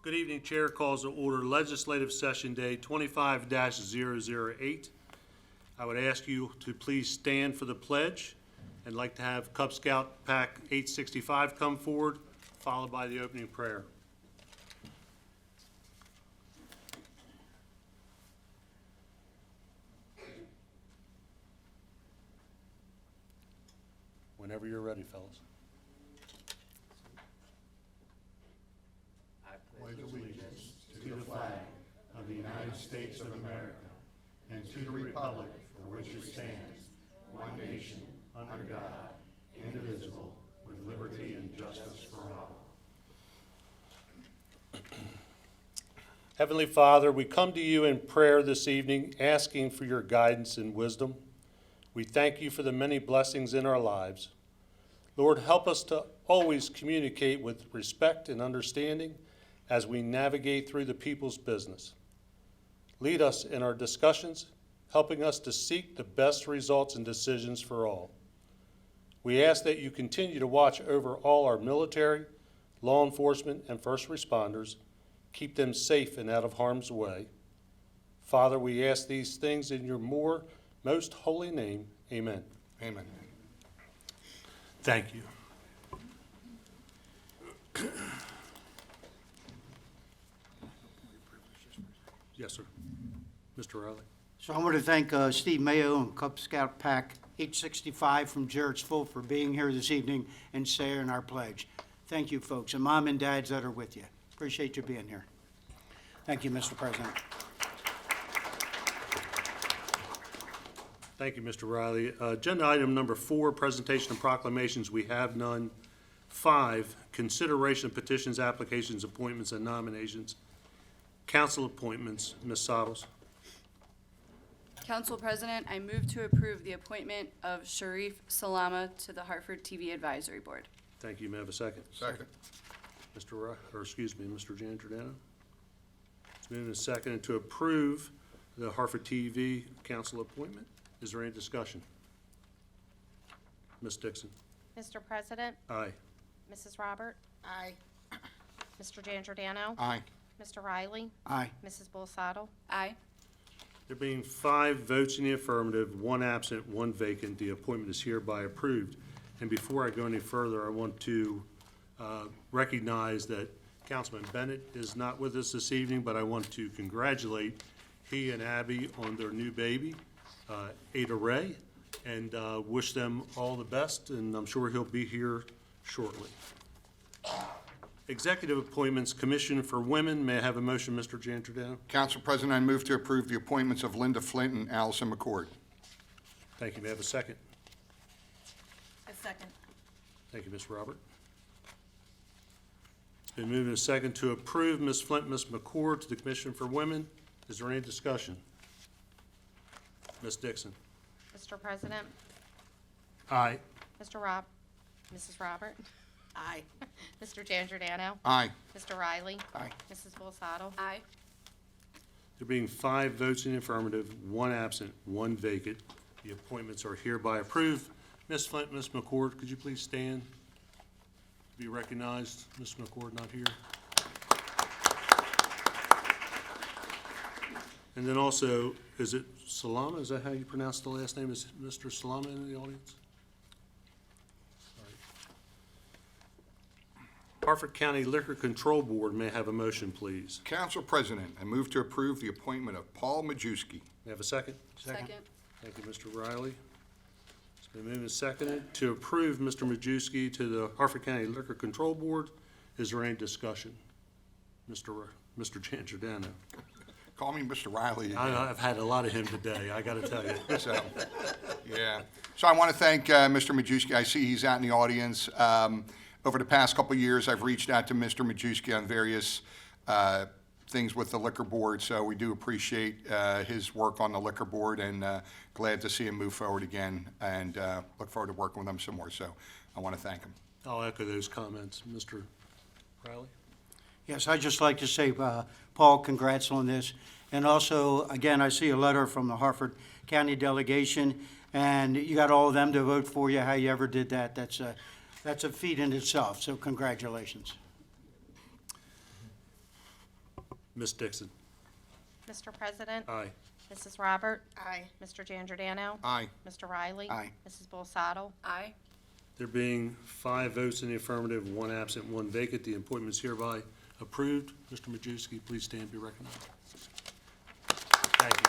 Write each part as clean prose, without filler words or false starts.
Good evening. Chair calls to order Legislative Session Day 25-008. I would ask you to please stand for the pledge. I'd like to have Cub Scout Pack 865 come forward, followed by the opening prayer. Whenever you're ready, fellas. Pledge allegiance to the flag of the United States of America and to the republic for which it stands, one nation, under God, indivisible, with liberty and justice for all. Heavenly Father, we come to you in prayer this evening, asking for your guidance and wisdom. We thank you for the many blessings in our lives. Lord, help us to always communicate with respect and understanding as we navigate through the people's business. Lead us in our discussions, helping us to seek the best results and decisions for all. We ask that you continue to watch over all our military, law enforcement, and first responders. Keep them safe and out of harm's way. Father, we ask these things in your most holy name. Amen. Amen. Thank you. Yes, sir. Mr. Riley. So I want to thank Steve Mayo and Cub Scout Pack 865 from Jarrettsville for being here this evening and saying our pledge. Thank you, folks, and mom and dads that are with you. Appreciate you being here. Thank you, Mr. President. Thank you, Mr. Riley. Agenda item number 4, presentation of proclamations. We have none. 5, consideration of petitions, applications, appointments, and nominations. Council appointments. Ms. Sottles. Council President, I move to approve the appointment of Sharif Salama to the Harford TV Advisory Board. Thank you. May I have a second? Second. Mr. Jan Giordano. It's moved and seconded to approve the Harford TV council appointment. Is there any discussion? Ms. Dixon. Mr. President, Aye. Mrs. Robert. Aye. Mr. Jan Giordano. Aye. Mr. Riley. Aye. Mrs. Bulsato. Aye. There being 5 votes in the affirmative, 1 absent, 1 vacant, the appointment is hereby approved. And before I go any further, I want to recognize that Councilman Bennett is not with us this evening, but I want to congratulate he and Abby on their new baby, Ada Ray, and wish them all the best, and I'm sure he'll be here shortly. Executive appointments, Commission for Women. May I have a motion, Mr. Jan Giordano? Council President, I move to approve the appointments of Linda Flint and Allison McCord. Thank you. May I have a second? A second. Thank you, Ms. Robert. It's been moved and second to approve Ms. Flint, Ms. McCord to the Commission for Women. Is there any discussion? Ms. Dixon. Mr. President, Aye. Mrs. Robert. Aye. Mr. Jan Giordano. Aye. Mr. Riley. Aye. Mrs. Bulsato. Aye. There being 5 votes in the affirmative, 1 absent, 1 vacant, the appointments are hereby approved. Ms. Flint, Ms. McCord, could you please stand? Be recognized. Ms. McCord not here. And then also, is it Salama? Is that how you pronounce the last name? Is Mr. Salama in the audience? All right. Harford County Liquor Control Board, may I have a motion, please? Council President, I move to approve the appointment of Paul Majewski. May I have a second? Second. Thank you, Mr. Riley. It's been moved and seconded to approve Mr. Majewski to the Harford County Liquor Control Board. Is there any discussion? Mr. Jan Giordano. Call me Mr. Riley. I've had a lot of him today, I gotta tell you. So, yeah. So I want to thank Mr. Majewski. I see he's out in the audience. Over the past couple of years, I've reached out to Mr. Majewski on various things with the liquor board, so we do appreciate his work on the liquor board, and glad to see him move forward again, and look forward to working with him some more. So I want to thank him. I'll echo those comments. Mr. Riley? Yes, I'd just like to say, Paul, congrats on this. And also, again, I see a letter from the Harford County delegation, and you got all of them to vote for you. How you ever did that, that's a feat in itself, so congratulations. Ms. Dixon? Mr. President, Aye. Mrs. Robert. Aye. Mr. Giangiordano. Aye. Mr. Riley. Aye. Mrs. Bolasado. Aye. There being 5 votes in the affirmative, 1 absent, 1 vacant, the appointment is hereby approved. Mr. Majewski, please stand and be recognized. Thank you.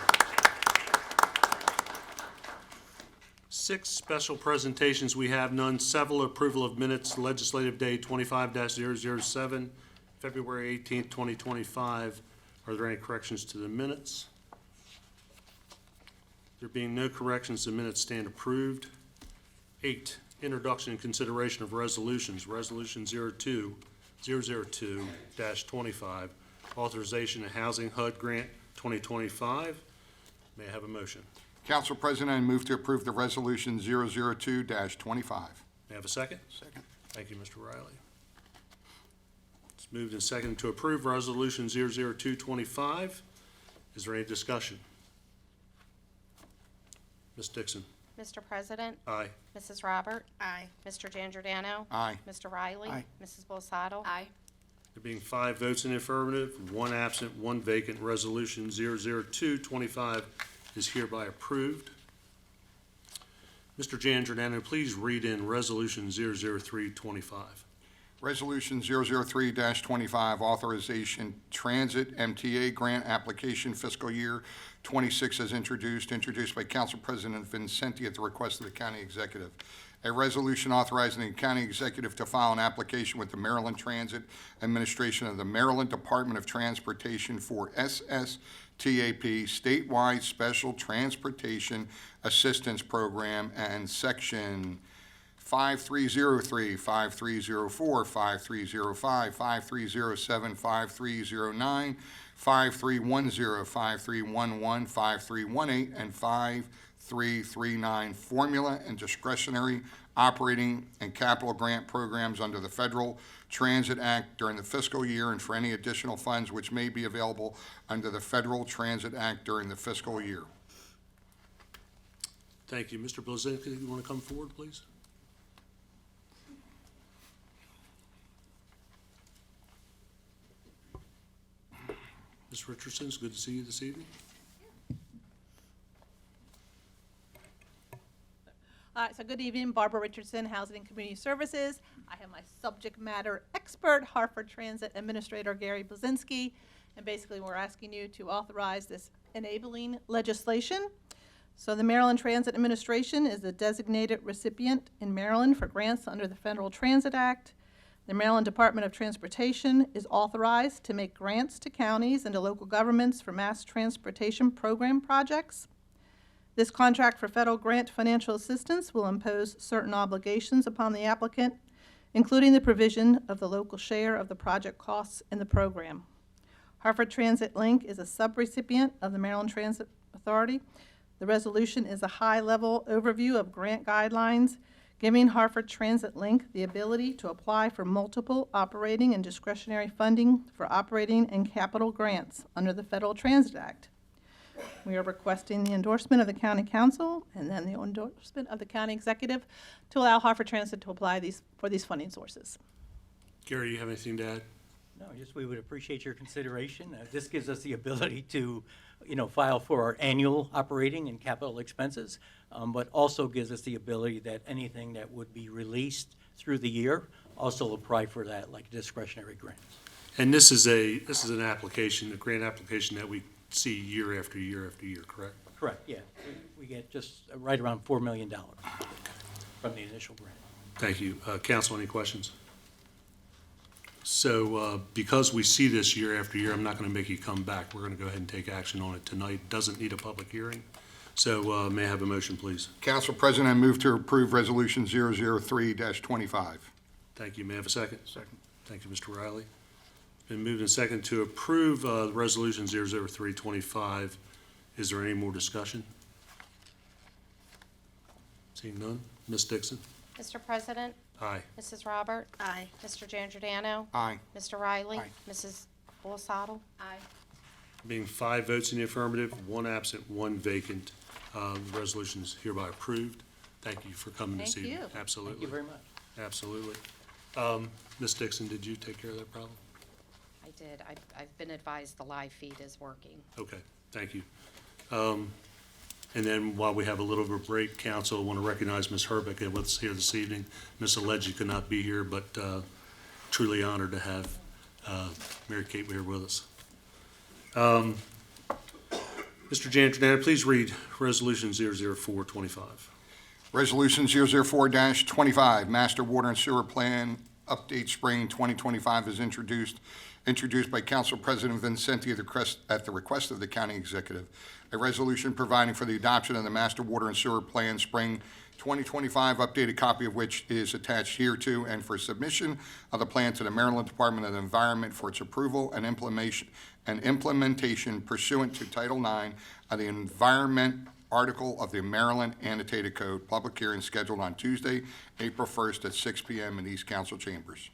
6 special presentations, we have none. Several approval of minutes, Legislative Day 25-007, February 18th, 2025. Are there any corrections to the minutes? There being no corrections, the minutes stand approved. 8, introduction and consideration of resolutions. Resolution 002-25, authorization of Housing HUD Grant 2025. May I have a motion? Council President, I move to approve the resolution 002-25. May I have a second? Second. Thank you, Mr. Riley. It's moved and seconded to approve Resolution 00225. Is there any discussion? Ms. Dixon? Mr. President, Aye. Mrs. Robert. Aye. Mr. Giangiordano. Aye. Mr. Riley. Aye. Mrs. Bolasado. Aye. There being 5 votes in the affirmative, 1 absent, 1 vacant, Resolution 00225 is hereby approved. Mr. Giangiordano, please read in Resolution 00325. Resolution 003-25, authorization transit MTA grant application fiscal year 26 as introduced by Council President Vincenti at the request of the county executive. A resolution authorizing the county executive to file an application with the Maryland Transit Administration of the Maryland Department of Transportation for SSTAP statewide special transportation assistance program and section 5303, 5304, 5305, 5307, 5309, 5310, 5311, 5318, and 5339 formula and discretionary operating and capital grant programs under the Federal Transit Act during the fiscal year and for any additional funds which may be available under the Federal Transit Act during the fiscal year. Thank you. Mr. Blazinski, you want to come forward, please? Ms. Richardson, it's good to see you this evening. So good evening, Barbara Richardson, Housing and Community Services. I have my subject matter expert, Harford Transit Administrator Gary Blazinski. And basically, we're asking you to authorize this enabling legislation. So the Maryland Transit Administration is the designated recipient in Maryland for grants under the Federal Transit Act. The Maryland Department of Transportation is authorized to make grants to counties and to local governments for mass transportation program projects. This contract for federal grant financial assistance will impose certain obligations upon the applicant, including the provision of the local share of the project costs in the program. Harford Transit Link is a subrecipient of the Maryland Transit Authority. The resolution is a high-level overview of grant guidelines, giving Harford Transit Link the ability to apply for multiple operating and discretionary funding for operating and capital grants under the Federal Transit Act. We are requesting the endorsement of the County Council and then the endorsement of the County Executive to allow Harford Transit to apply for these funding sources. Gary, you have anything to add? No, just we would appreciate your consideration. This gives us the ability to, file for our annual operating and capital expenses, but also gives us the ability that anything that would be released through the year also apply for that, like discretionary grants. And this is an application, a grant application that we see year after year after year, correct? Correct, yeah. We get just right around $4 million from the initial grant. Thank you. Council, any questions? So because we see this year after year, I'm not going to make you come back. We're going to go ahead and take action on it tonight. Doesn't need a public hearing. So may I have a motion, please? Council President, I move to approve Resolution 003-25. Thank you. May I have a second? Second. Thank you, Mr. Riley. Been moved and second to approve Resolution 00325. Is there any more discussion? Seeing none. Ms. Dixon? Mr. President, Aye. Mrs. Robert. Aye. Mr. Giangiordano. Aye. Mr. Riley. Aye. Mrs. Bolasado. Aye. Being 5 votes in the affirmative, 1 absent, 1 vacant, the resolution is hereby approved. Thank you for coming this Thank evening. you. Absolutely. Thank you very much. Absolutely. Ms. Dixon, did you take care of that problem? I did. I've been advised the live feed is working. Okay, thank you. And then while we have a little bit of a break, council, I want to recognize Ms. Herbeck with us here this evening. Ms. Alleged could not be here, but truly honored to have Mary Kate here with us. Mr. Giancarlo, please read Resolution 00425. Resolution 004-25, Master Water and Sewer Plan Update Spring 2025 is introduced by Council President Vincenti at the request of the County Executive. A resolution providing for the adoption of the Master Water and Sewer Plan Spring 2025, updated copy of which is attached hereto, and for submission of the plan to the Maryland Department of the Environment for its approval and implementation pursuant to Title IX of the Environment Article of the Maryland Annotated Code. Public hearing scheduled on Tuesday, April 1st at 6 p.m. in these council chambers.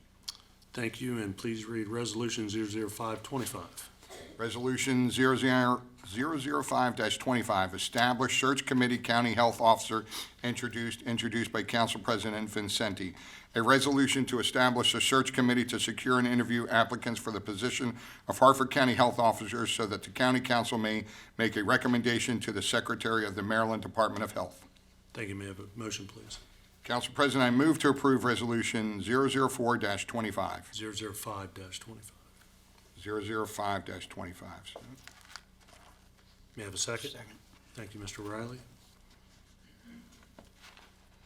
Thank you, and please read Resolution 00525. Resolution 005-25, establish search committee county health officer, introduced by Council President Vincenti. A resolution to establish a search committee to secure and interview applicants for the position of Harford County Health Officer so that the county council may make a recommendation to the Secretary of the Maryland Department of Health. Thank you. May I have a motion, please? Council President, I move to approve Resolution 004-25. 005-25. 005-25. May I have a second? Second. Thank you, Mr. Riley.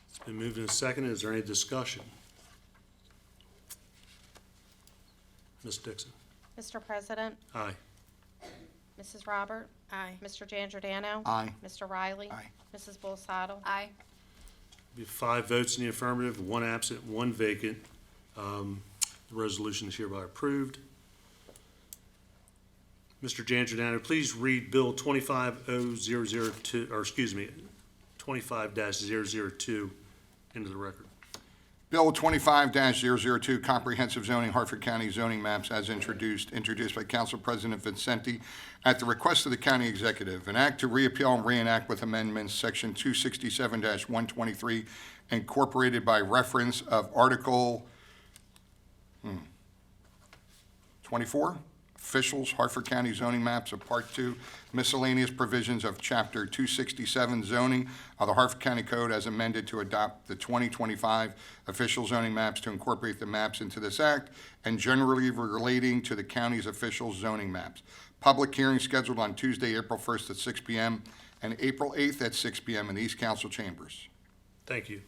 It's been moved and seconded. Is there any discussion? Ms. Dixon? Mr. President, Aye. Mrs. Robert, Aye. Mr. Giangiordano. Aye. Mr. Riley. Aye. Mrs. Bulsato. Aye. We have 5 votes in the affirmative, 1 absent, 1 vacant. The resolution is hereby approved. Mr. Giangiordano, please read Bill 25-002 into the record. Bill 25-002, Comprehensive Zoning, Harford County Zoning Maps, as introduced by Council President Vincenti at the request of the County Executive. An act to repeal and reenact with amendments, Section 267-123, incorporated by reference of Article 24, Officials, Harford County Zoning Maps of Part 2, miscellaneous provisions of Chapter 267 Zoning of the Harford County Code as amended to adopt the 2025 official zoning maps to incorporate the maps into this act and generally relating to the county's official zoning maps. Public hearing scheduled on Tuesday, April 1st at 6 p.m. and April 8th at 6 p.m. in these council chambers. Thank you.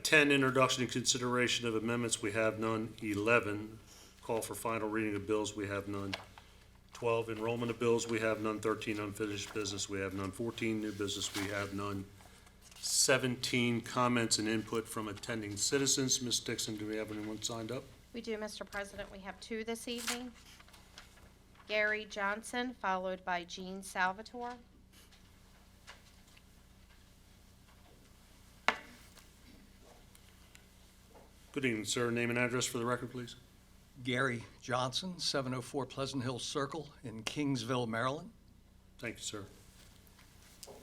10, introduction and consideration of amendments. We have none. 11, call for final reading of bills. We have none. 12, enrollment of bills. We have none. 13, unfinished business. We have none. 14, new business. We have none. 17, comments and input from attending citizens. Ms. Dixon, do we have anyone signed up? We do, Mr. President. We have 2 this evening. Gary Johnson, followed by Jean Salvatore. Good evening, sir. Name and address for the record, please. Gary Johnson, 704 Pleasant Hill Circle in Kingsville, Maryland. Thank you, sir.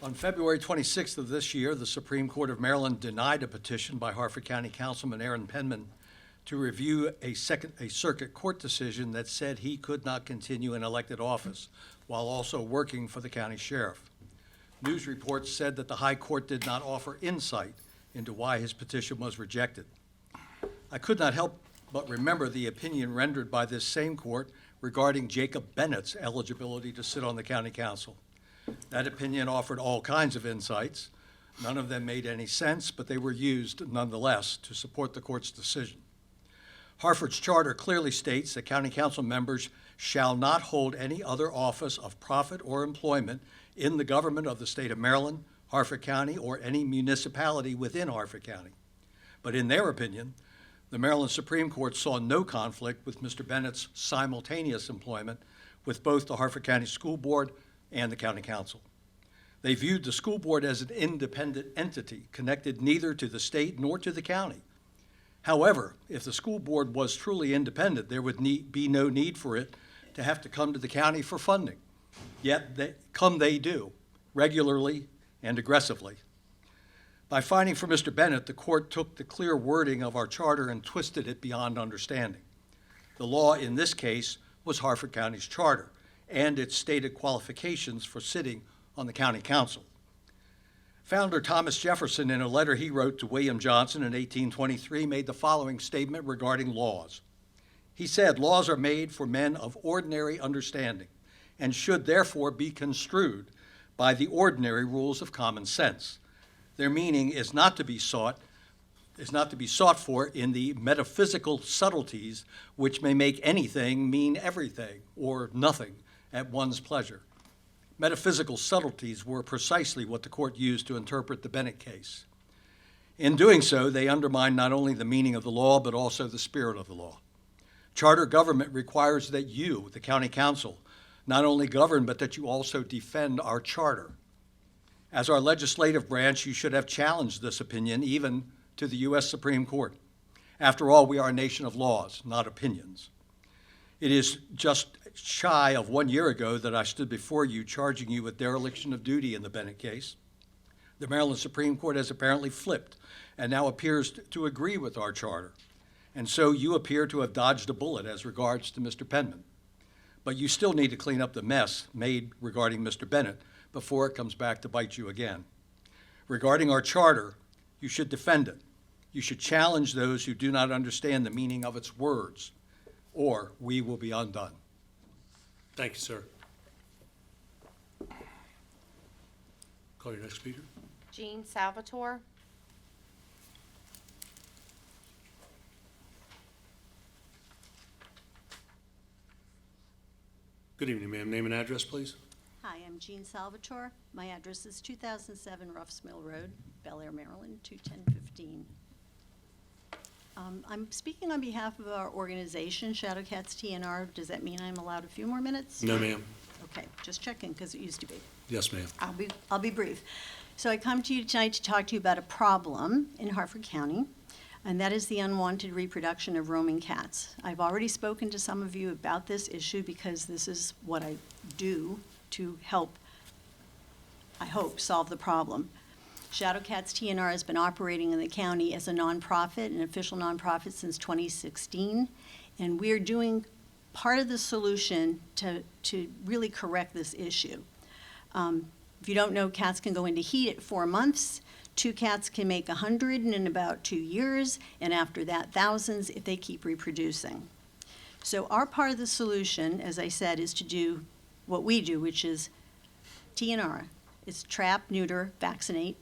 On February 26th of this year, the Supreme Court of Maryland denied a petition by Harford County Councilman Aaron Penman to review a circuit court decision that said he could not continue in elected office while also working for the county sheriff. News reports said that the High Court did not offer insight into why his petition was rejected. I could not help but remember the opinion rendered by this same court regarding Jacob Bennett's eligibility to sit on the county council. That opinion offered all kinds of insights. None of them made any sense, but they were used nonetheless to support the court's decision. Harford's charter clearly states that county council members shall not hold any other office of profit or employment in the government of the state of Maryland, Harford County, or any municipality within Harford County. But in their opinion, the Maryland Supreme Court saw no conflict with Mr. Bennett's simultaneous employment with both the Harford County School Board and the County Council. They viewed the school board as an independent entity connected neither to the state nor to the county. However, if the school board was truly independent, there would be no need for it to have to come to the county for funding. Yet they do, regularly and aggressively. By finding for Mr. Bennett, the court took the clear wording of our charter and twisted it beyond understanding. The law in this case was Harford County's charter and its stated qualifications for sitting on the county council. Founder Thomas Jefferson, in a letter he wrote to William Johnson in 1823, made the following statement regarding laws. He said, "Laws are made for men of ordinary understanding and should therefore be construed by the ordinary rules of common sense. Their meaning is not to be sought for in the metaphysical subtleties which may make anything mean everything or nothing at one's pleasure." Metaphysical subtleties were precisely what the court used to interpret the Bennett case. In doing so, they undermine not only the meaning of the law, but also the spirit of the law. Charter government requires that you, the county council, not only govern, but that you also defend our charter. As our legislative branch, you should have challenged this opinion even to the U.S. Supreme Court. After all, we are a nation of laws, not opinions. It is just shy of 1 year ago that I stood before you charging you with dereliction of duty in the Bennett case. The Maryland Supreme Court has apparently flipped and now appears to agree with our charter. And so you appear to have dodged a bullet as regards to Mr. Penman. But you still need to clean up the mess made regarding Mr. Bennett before it comes back to bite you again. Regarding our charter, you should defend it. You should challenge those who do not understand the meaning of its words, or we will be undone. Thank you, sir. Call your next speaker. Jean Salvatore. Good evening, ma'am. Name and address, please. Hi, I'm Jean Salvatore. My address is 2007 Ruffs Mill Road, Bel Air, Maryland, 21015. I'm speaking on behalf of our organization, Shadow Cats TNR. Does that mean I'm allowed a few more minutes? No, ma'am. Okay, just checking, because it used to be. Yes, ma'am. I'll be brief. So I come to you tonight to talk to you about a problem in Harford County, and that is the unwanted reproduction of roaming cats. I've already spoken to some of you about this issue because this is what I do to help, I hope, solve the problem. Shadow Cats TNR has been operating in the county as a nonprofit, an official nonprofit, since 2016, and we are doing part of the solution to really correct this issue. If you don't know, cats can go into heat at 4 months. 2 cats can make 100 in about 2 years, and after that, thousands if they keep reproducing. So our part of the solution, as I said, is to do what we do, which is TNR. It's trap, neuter, vaccinate,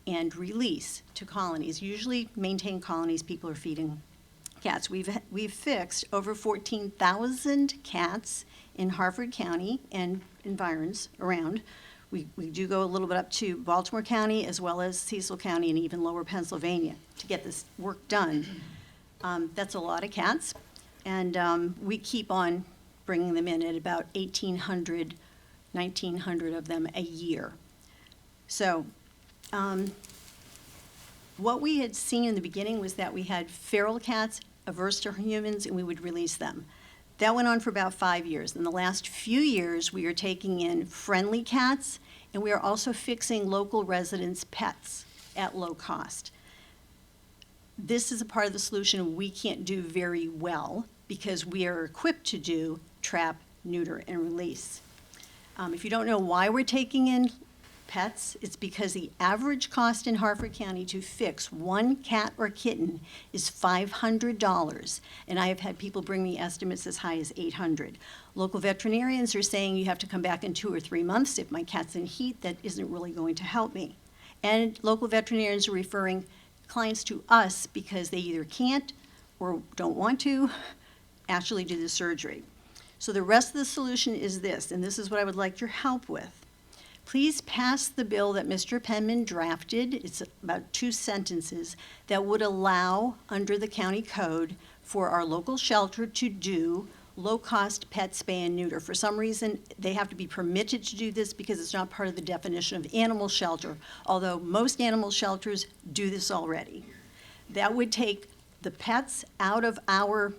and release to colonies. Usually maintained colonies people are feeding cats. We've fixed over 14,000 cats in Harford County and environs around. We do go a little bit up to Baltimore County as well as Cecil County and even lower Pennsylvania to get this work done. That's a lot of cats, and we keep on bringing them in at about 1,800, 1,900 of them a year. So what we had seen in the beginning was that we had feral cats averse to humans, and we would release them. That went on for about 5 years. In the last few years, we are taking in friendly cats, and we are also fixing local residents' pets at low cost. This is a part of the solution we can't do very well because we are equipped to do trap, neuter, and release. If you don't know why we're taking in pets, it's because the average cost in Harford County to fix 1 cat or kitten is $500, and I have had people bring me estimates as high as $800. Local veterinarians are saying you have to come back in 2 or 3 months. If my cat's in heat, that isn't really going to help me. And local veterinarians are referring clients to us because they either can't or don't want to actually do the surgery. So the rest of the solution is this, and this is what I would like your help with. Please pass the bill that Mr. Penman drafted. It's about 2 sentences that would allow, under the county code, for our local shelter to do low-cost pet spay and neuter. For some reason, they have to be permitted to do this because it's not part of the definition of animal shelter, although most animal shelters do this already. That would take the pets out of our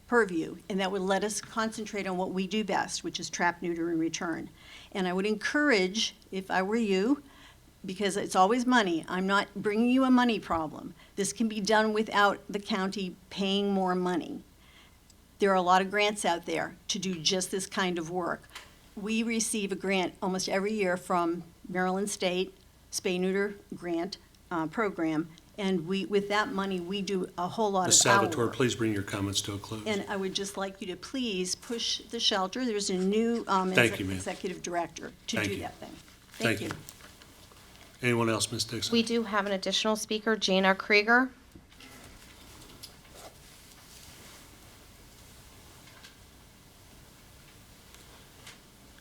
purview, and that would let us concentrate on what we do best, which is trap, neuter, and return. And I would encourage, if I were you, because it's always money, I'm not bringing you a money problem. This can be done without the county paying more money. There are a lot of grants out there to do just this kind of work. We receive a grant almost every year from Maryland State Spay Neuter Grant Program, and with that money, we do a whole lot Ms. of our Salvatore, work. please bring your comments to a close. And I would just like you to please push the shelter. There's a new Thank you, ma'am. executive director to Thank do you. that thing. Thank you. Anyone else, Ms. Dixon? We do have an additional speaker, Gina Krieger.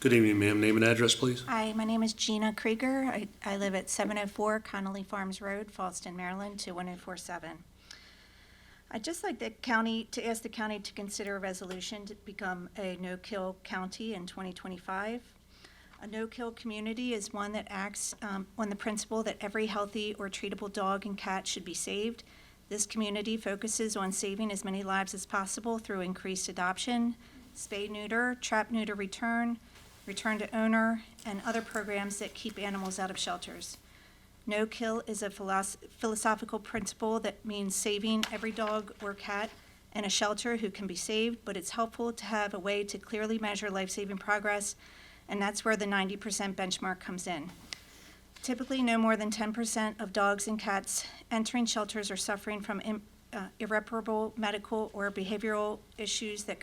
Good evening, ma'am. Name and address, please. Hi, my name is Gina Krieger. I live at 704 Connolly Farms Road, Fallston, Maryland, 21047. I'd just like to ask the county to consider a resolution to become a no-kill county in 2025. A no-kill community is one that acts on the principle that every healthy or treatable dog and cat should be saved. This community focuses on saving as many lives as possible through increased adoption, spay-neuter, trap-neuter return to owner, and other programs that keep animals out of shelters. No kill is a philosophical principle that means saving every dog or cat in a shelter who can be saved, but it's helpful to have a way to clearly measure life-saving progress, and that's where the 90% benchmark comes in. Typically, no more than 10% of dogs and cats entering shelters are suffering from irreparable medical or behavioral issues that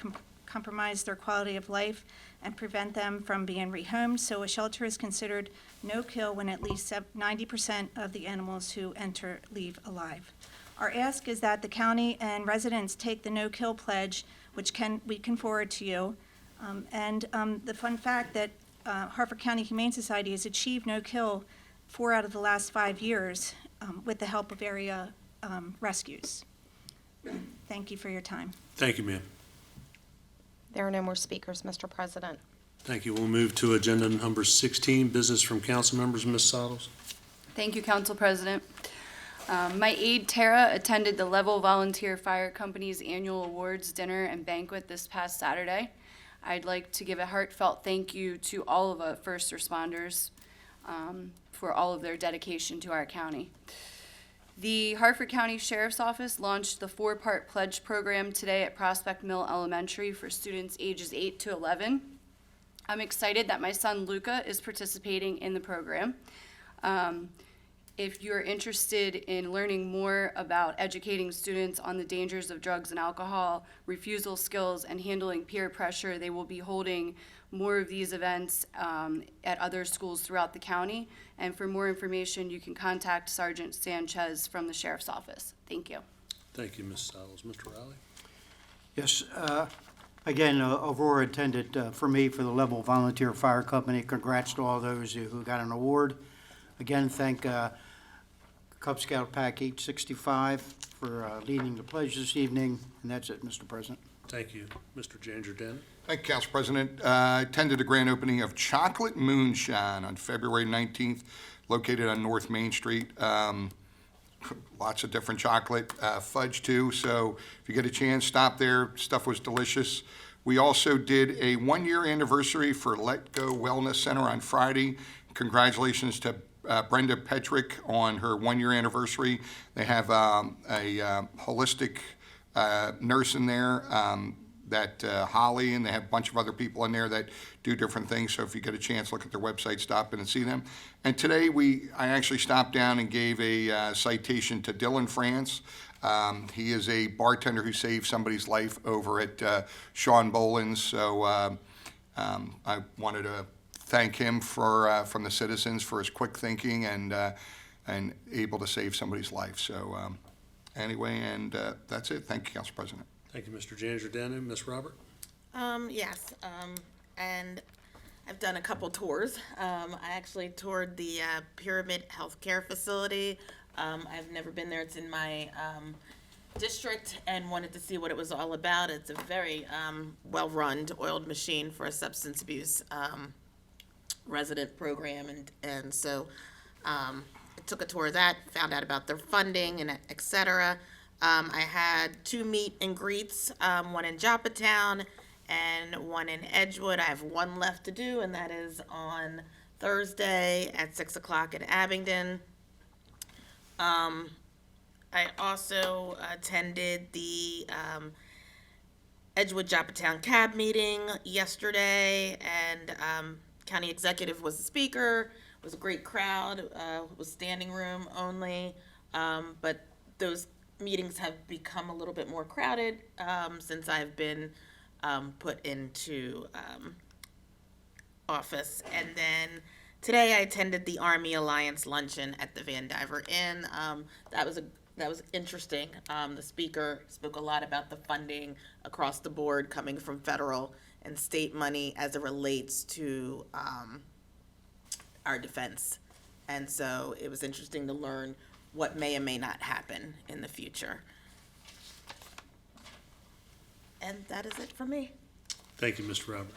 compromise their quality of life and prevent them from being rehomed. So a shelter is considered no-kill when at least 90% of the animals who enter leave alive. Our ask is that the county and residents take the no-kill pledge, which we can forward to you. The fun fact that Harford County Humane Society has achieved no-kill 4 out of the last 5 years with the help of area rescues. Thank you for your time. Thank you, ma'am. There are no more speakers, Mr. President. Thank you. We'll move to agenda number 16, business from council members. Ms. Sottles? Thank you, Council President. My aide Tara attended the Level Volunteer Fire Company's annual awards dinner and banquet this past Saturday. I'd like to give a heartfelt thank you to all of the first responders for all of their dedication to our county. The Harford County Sheriff's Office launched the 4-part pledge program today at Prospect Mill Elementary for students ages 8 to 11. I'm excited that my son Luca is participating in the program. If you're interested in learning more about educating students on the dangers of drugs and alcohol, refusal skills, and handling peer pressure, they will be holding more of these events at other schools throughout the county. And for more information, you can contact Sergeant Sanchez from the Sheriff's Office. Thank you. Thank you, Ms. Sottles. Mr. Riley? Yes, again, Aurora attended for me for the Level Volunteer Fire Company. Congrats to all those who got an award. Again, thank Cub Scout Pack 865 for leading the pledge this evening, and that's it, Mr. President. Thank you. Mr. Jangerden? Thank you, Council President. I attended the grand opening of Chocolate Moonshine on February 19th, located on North Main Street. Lots of different chocolate, fudge too, so if you get a chance, stop there. Stuff was delicious. We also did a 1-year anniversary for Let Go Wellness Center on Friday. Congratulations to Brenda Petrick on her 1-year anniversary. They have a holistic nurse in there, Holly, and they have a bunch of other people in there that do different things. So if you get a chance, look at their website, stop in and see them. And today I actually stopped down and gave a citation to Dylan France. He is a bartender who saved somebody's life over at Sean Boland's. So I wanted to thank him from the citizens for his quick thinking and able to save somebody's life. So anyway, and that's it. Thank you, Council President. Thank you, Mr. Jangerden. Ms. Robert? Yes, and I've done a couple tours. I actually toured the Pyramid Healthcare Facility. I've never been there. It's in my district, and wanted to see what it was all about. It's a very well-run, oiled machine for a substance abuse resident program, and so I took a tour of that, found out about their funding and et cetera. I had 2 meet and greets, one in Joppatown and one in Edgewood. I have one left to do, and that is on Thursday at 6 o'clock at Abingdon. I also attended the Edgewood Joppatown Cab meeting yesterday, and county executive was the speaker. It was a great crowd. It was standing room only, but those meetings have become a little bit more crowded since I've been put into office. And then today I attended the Army Alliance luncheon at the Van Diver Inn. That was interesting. The speaker spoke a lot about the funding across the board coming from federal and state money as it relates to our defense. And so it was interesting to learn what may or may not happen in the future. And that is it for me. Thank you, Mr. Robert.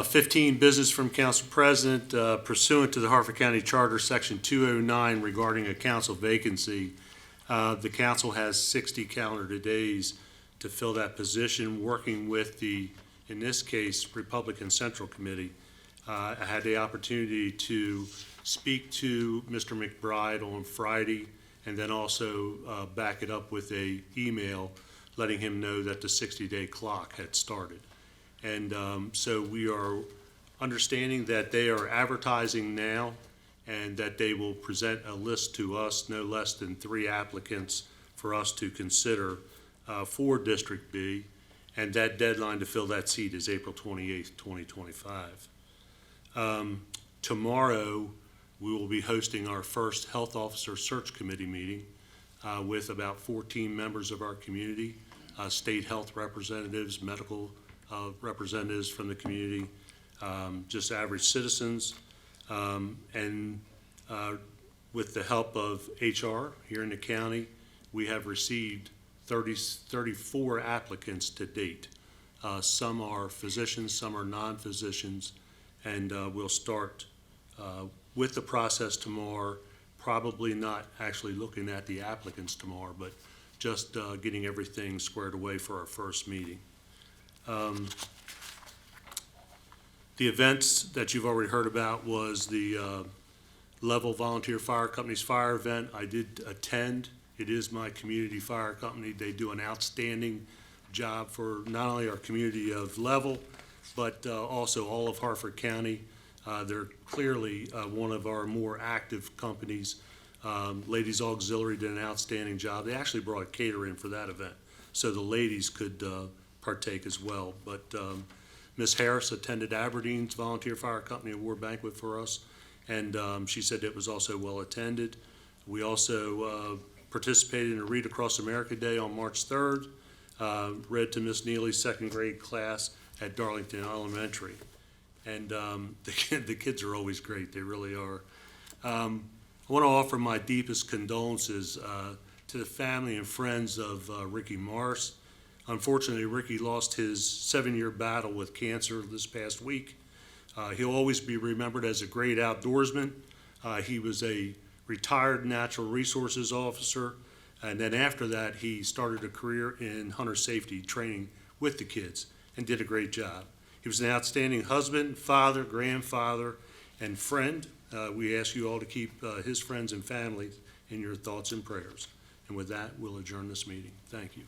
15, business from council president pursuant to the Harford County Charter, section 209 regarding a council vacancy. The council has 60 calendar days to fill that position, working with the, in this case, Republican Central Committee. I had the opportunity to speak to Mr. McBride on Friday, and then also back it up with a email letting him know that the 60-day clock had started. And so we are understanding that they are advertising now and that they will present a list to us, no less than 3 applicants for us to consider for District B. And that deadline to fill that seat is April 28th, 2025. Tomorrow, we will be hosting our first Health Officer Search Committee meeting with about 14 members of our community, state health representatives, medical representatives from the community, just average citizens, and with the help of HR here in the county, we have received 34 applicants to date. Some are physicians, some are non-physicians, and we'll start with the process tomorrow, probably not actually looking at the applicants tomorrow, but just getting everything squared away for our first meeting. The events that you've already heard about was the Level Volunteer Fire Company's fire event. I did attend. It is my community fire company. They do an outstanding job for not only our community of Level, but also all of Harford County. They're clearly one of our more active companies. Ladies Auxiliary did an outstanding job. They actually brought a caterer in for that event, so the ladies could partake as well. But Ms. Harris attended Aberdeen's Volunteer Fire Company Award Banquet for us, and she said it was also well attended. We also participated in a Read Across America Day on March 3rd, read to Miss Neely's second grade class at Darlington Elementary. And the kids are always great, they really are. I want to offer my deepest condolences to the family and friends of Ricky Morris. Unfortunately, Ricky lost his 7-year battle with cancer this past week. He'll always be remembered as a great outdoorsman. He was a retired natural resources officer, and then after that, he started a career in hunter safety training with the kids and did a great job. He was an outstanding husband, father, grandfather, and friend. We ask you all to keep his friends and family in your thoughts and prayers. And with that, we'll adjourn this meeting. Thank you.